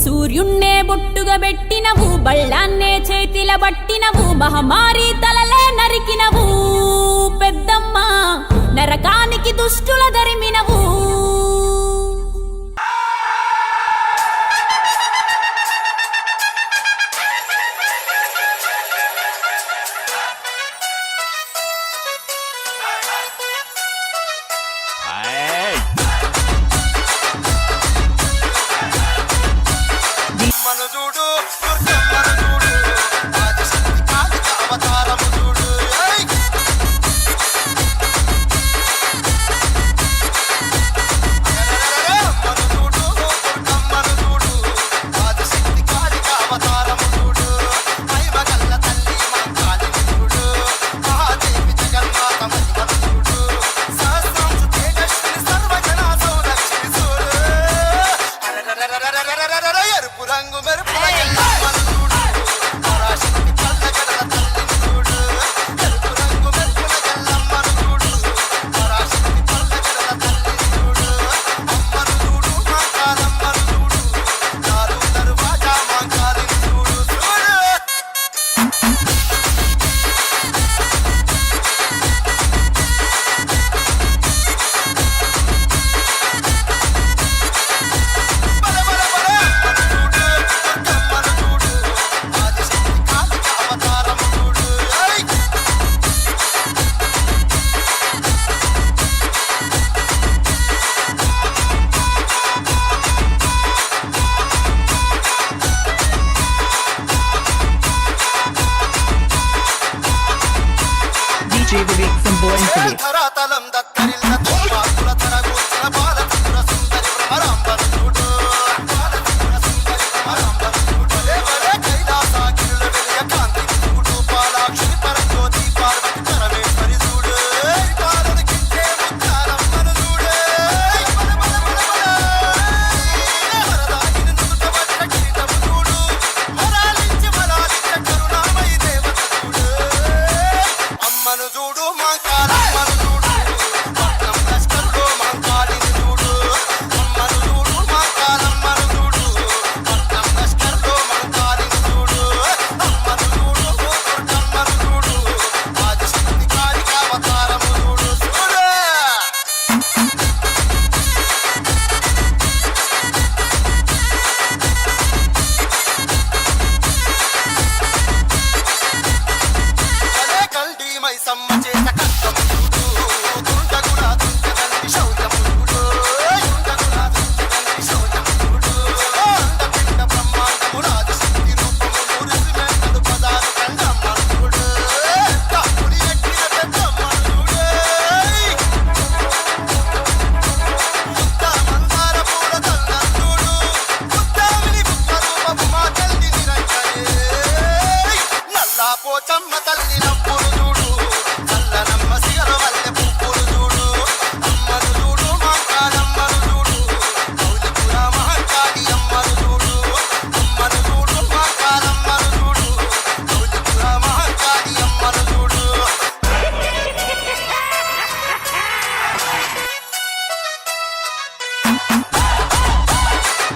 సూర్యున్నే బొట్టుగా పెట్టినవు, బళ్ళాన్నే చేతిల పట్టినవు, మహమారి తలలే నరికినవు పెద్దమ్మ, నరకానికి దుష్టుల దరిమినవు.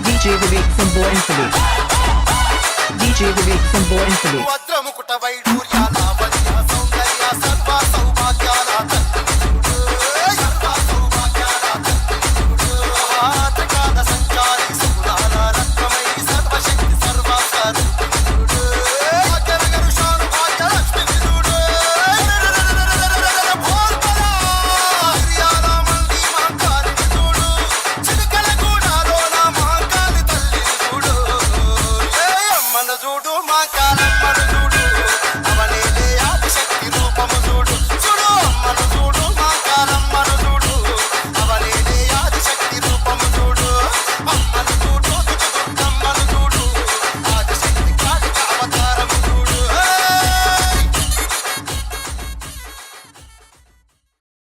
DJ Vivek from Bornpally. DJ Vivek from Bornpally. వజ్రముకుట వైడూర్యాల వజ్ర సౌందర్య సర్వ సౌభాగ్యాల సర్వ సౌభాగ్యాల త్రికాల సంచారి సుగుణాల రత్నమై సర్వశక్తి సర్వస్వరూపిణుడు గరగరు శాను భాగ్య లక్ష్మి విదుడు భోల్పల మంది మహంకారి విదుడు చిలుకల గూడాలో నా మహంకాళి తల్లి చూడు అమ్మను చూడు